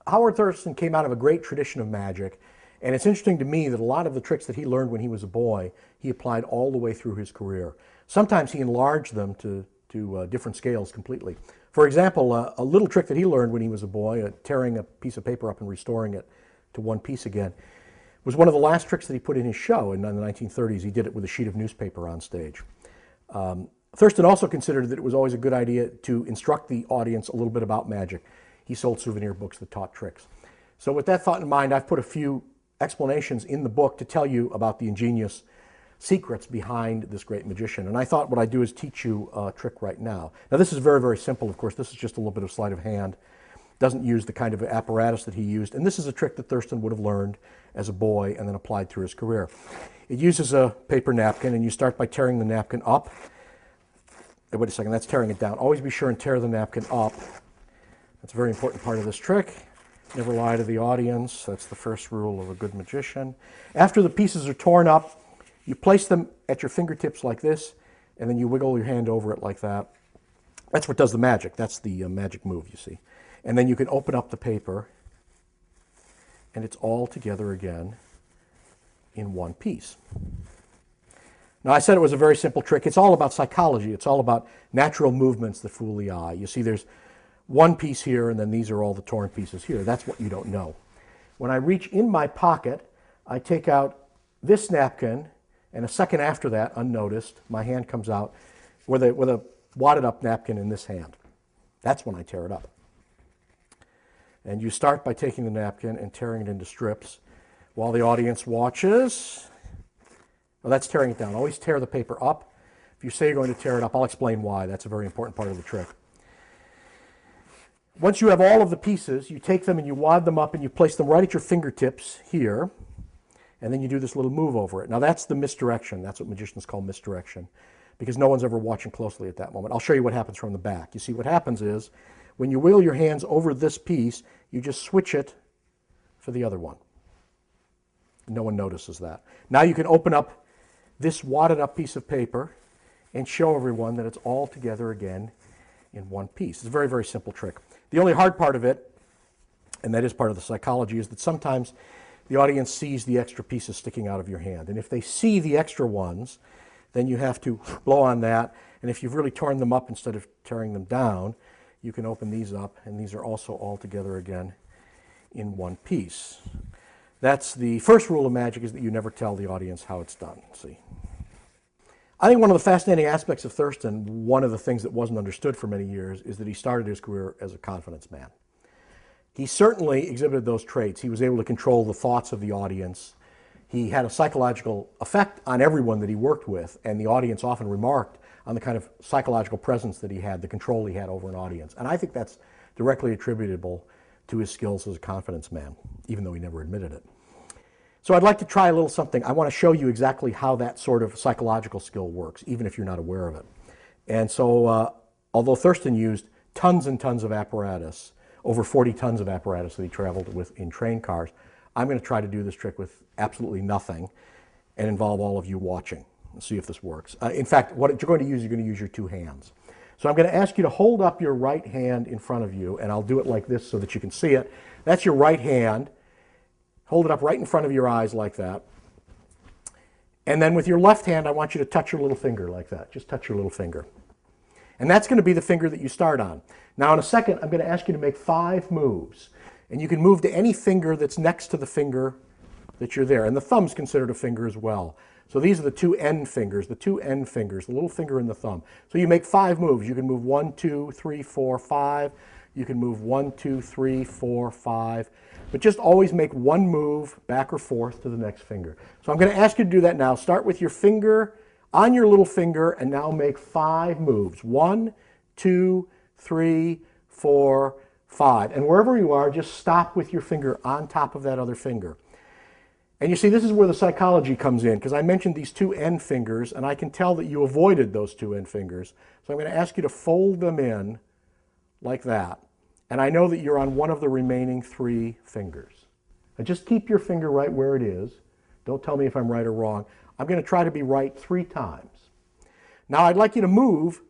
Howard Thurston came out of a great tradition of magic, and it's interesting to me that a lot of the tricks that he learned when he was a boy, he applied all the way through his career. Sometimes he enlarged them to different scales completely. For example, a little trick that he learned when he was a boy, tearing a piece of paper up and restoring it to one piece again, was one of the last tricks that he put in his show in the 1930s. He did it with a sheet of newspaper on stage. Thurston also considered that it was always a good idea to instruct the audience a little bit about magic. He sold souvenir books that taught tricks. So with that thought in mind, I've put a few explanations in the book to tell you about the ingenious secrets behind this great magician. And I thought what I'd do is teach you a trick right now. Now this is very, very simple, of course. This is just a little bit of sleight of hand. Doesn't use the kind of apparatus that he used. And this is a trick that Thurston would have learned as a boy and then applied through his career. It uses a paper napkin, and you start by tearing the napkin up. Wait a second, that's tearing it down. Always be sure and tear the napkin up. That's a very important part of this trick. Never lie to the audience. That's the first rule of a good magician. After the pieces are torn up, you place them at your fingertips like this, and then you wiggle your hand over it like that. That's what does the magic. That's the magic move, you see. And then you can open up the paper, and it's all together again in one piece. Now, I said it was a very simple trick. It's all about psychology. It's all about natural movements that fool the eye. You see, there's one piece here, and then these are all the torn pieces here. That's what you don't know. When I reach in my pocket, I take out this napkin, and a second after that, unnoticed, my hand comes out with a wadded up napkin in this hand. That's when I tear it up. And you start by taking the napkin and tearing it into strips while the audience watches. Well, that's tearing it down. Always tear the paper up. If you say you're going to tear it up, I'll explain why. That's a very important part of the trick. Once you have all of the pieces, you take them and you wad them up and you place them right at your fingertips here, and then you do this little move over it. Now that's the misdirection. That's what magicians call misdirection, because no one's ever watching closely at that moment. I'll show you what happens from the back. You see, what happens is, when you wheel your hands over this piece, you just switch it for the other one. No one notices that. Now you can open up this wadded up piece of paper and show everyone that it's all together again in one piece. It's a very, very simple trick. The only hard part of it, and that is part of the psychology, is that sometimes the audience sees the extra pieces sticking out of your hand. And if they see the extra ones, then you have to blow on that. And if you've really torn them up instead of tearing them down, you can open these up, and these are also all together again in one piece. That's the first rule of magic, is that you never tell the audience how it's done. See? I think one of the fascinating aspects of Thurston, one of the things that wasn't understood for many years, is that he started his career as a confidence man. He certainly exhibited those traits. He was able to control the thoughts of the audience. He had a psychological effect on everyone that he worked with, and the audience often remarked on the kind of psychological presence that he had, the control he had over an audience. And I think that's directly attributable to his skills as a confidence man, even though he never admitted it. So I'd like to try a little something. I want to show you exactly how that sort of psychological skill works, even if you're not aware of it. And so, although Thurston used tons and tons of apparatus, over 40 tons of apparatus that he traveled with in train cars, I'm going to try to do this trick with absolutely nothing and involve all of you watching and see if this works. In fact, what you're going to use your two hands. So I'm going to ask you to hold up your right hand in front of you, and I'll do it like this so that you can see it. That's your right hand. Hold it up right in front of your eyes like that. And then with your left hand, I want you to touch your little finger like that. Just touch your little finger. And that's going to be the finger that you start on. Now in a second, I'm going to ask you to make 5 moves. And you can move to any finger that's next to the finger that you're there. And the thumb's considered a finger as well. So these are the two end fingers, the little finger and the thumb. So you make 5 moves. You can move 1, 2, 3, 4, 5. You can move 1, 2, 3, 4, 5. But just always make one move back or forth to the next finger. So I'm going to ask you to do that now. Start with your finger on your little finger and now make 5 moves. 1, 2, 3, 4, 5. And wherever you are, just stop with your finger on top of that other finger. And you see, this is where the psychology comes in, because I mentioned these 2 end fingers, and I can tell that you avoided those 2 end fingers. So I'm going to ask you to fold them in like that. And I know that you're on one of the remaining 3 fingers. Now just keep your finger right where it is. Don't tell me if I'm right or wrong. I'm going to try to be right 3 times. Now I'd like you to move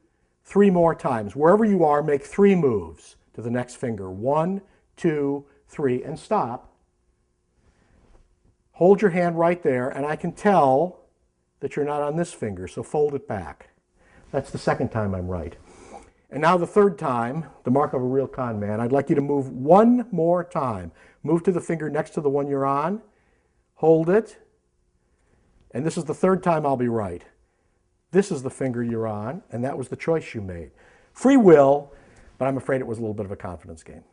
3 more times. Wherever you are, make 3 moves to the next finger. 1, 2, 3, and stop. Hold your hand right there, and I can tell that you're not on this finger, so fold it back. That's the second time I'm right. And now the third time, the mark of a real con man, I'd like you to move one more time. Move to the finger next to the one you're on, hold it, and this is the third time I'll be right. This is the finger you're on, and that was the choice you made. Free will, but I'm afraid it was a little bit of a confidence game.